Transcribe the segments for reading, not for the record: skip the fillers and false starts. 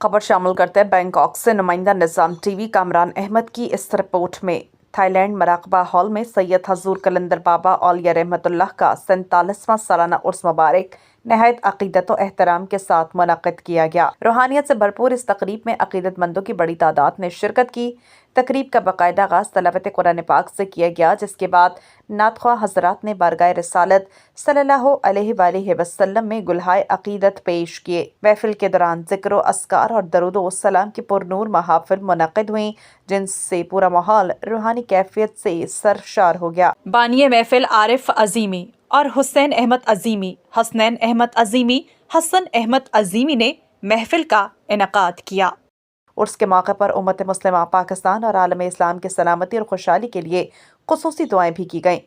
खबर शामिल करते हैं बैंकॉक से नुमाइंदा निज़ाम टीवी कामरान अहमद की इस रिपोर्ट में। थाईलैंड मराकबा हॉल में सैयद हजूर कलंदर बाबा औलिया रहमतुल्लाह का 47वां सालाना उर्स मुबारक नहायत अकीदत व एहतराम के साथ मुनक़्क़िद किया गया। रूहानियत से भरपूर इस तकरीब में अकीदतमंदों की बड़ी तादाद ने शिरकत की। तकरीब का बाकायदा आगाज़ तलावत कुरान पाक से किया गया, जिसके बाद नातख्वाह हज़रात ने बारगाह रिसालत सल्लल्लाहु अलैहि वसल्लम में गुलहाए अकीदत पेश किए। महफिल के दौरान ज़िक्र अस्कार और दरूद व सलाम की पुरनूर महाफिल मुनक़्क़िद हुई, जिनसे पूरा माहौल रूहानी कैफियत से सरशार हो गया। बानिए महफिल आरिफ अजीमी और हुसैन अहमद अजीमी, हसनैन अहमद अजीमी, हसन अहमद अजीमी ने महफिल का इनेकाद किया। उर्स के मौके पर उम्मत मुस्लिमा पाकिस्तान और आलम इस्लाम की सलामती और खुशहाली के लिए खुसूसी दुआएं भी की गईं।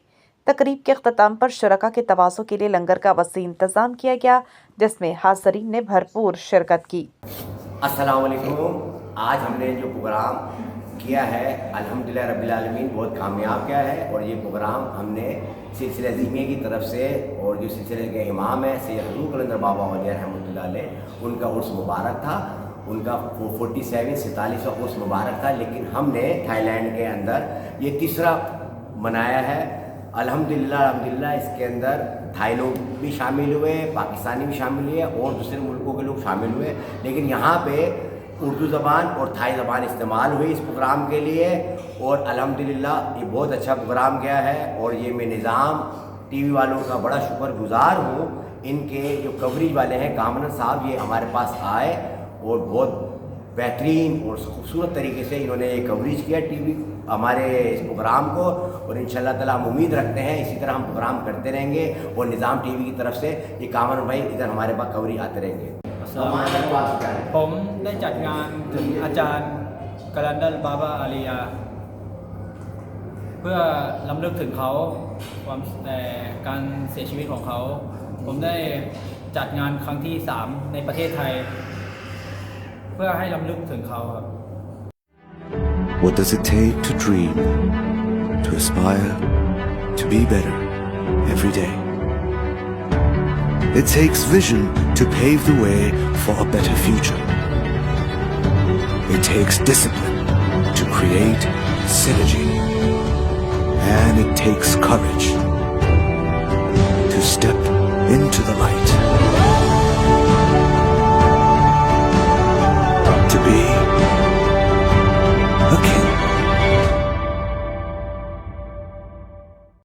तकरीब के अख्ताम पर शुरका के तवाज़ुन के लिए लंगर का वसी इंतज़ाम किया गया, जिसमें हाज़रीन ने भरपूर शिरकत की। अस्सलाम वालेकुम। आज हमने जो प्रोग्राम किया है अल्हम्दुलिल्लाह रब्बिल आलमीन बहुत कामयाब किया है, और ये प्रोग्राम हमने सिलसिला ज़ीमिया की तरफ से, और जो सिलसिले के इमाम है सैयद हजूर कलंदर बाबा औलिया रहमतुल्लाह अलैह, उनका उर्स मुबारक था। उनका 47वां उर्स मुबारक था, लेकिन हमने थाईलैंड के अंदर ये तीसरा मनाया है। अल्हम्दुलिल्लाह इसके अंदर थाई लोग भी शामिल हुए, पाकिस्तानी भी शामिल हुए और दूसरे मुल्कों के लोग शामिल हुए, लेकिन यहाँ पे उर्दू ज़बान और थाई ज़बान इस्तेमाल हुई इस प्रोग्राम के लिए। और अल्हम्दुलिल्लाह ये बहुत अच्छा प्रोग्राम गया है, और ये मैं निज़ाम टीवी वालों का बड़ा शुक्रगुजार हूँ। इनके जो कवरेज वाले हैं कामरान साहब, ये हमारे पास आए और बहुत बेहतरीन और खूबसूरत तरीके से इन्होंने ये कवरेज किया टीवी हमारे इस प्रोग्राम को, और इंशाअल्लाह ताला हम उम्मीद रखते हैं इसी तरह हम प्रोग्राम करते रहेंगे, और निज़ाम टीवी की तरफ से ये कामरान भाई इधर हमारे पास कवरेज आते रहेंगे। ผมได้จัดงานถึงอาจารย์กลันดัลบาบาอาลียาเพื่อรำลึกถึงเขาการเสียชีวิตของเขา ผมได้จัดงานครั้งที่ 3 ในประเทศไทยเพื่อให้รำลึกถึงเขาครับ What does it take to dream, to aspire, to be better every day? It takes vision to pave the way for a better future. It takes discipline to create synergy. And it takes courage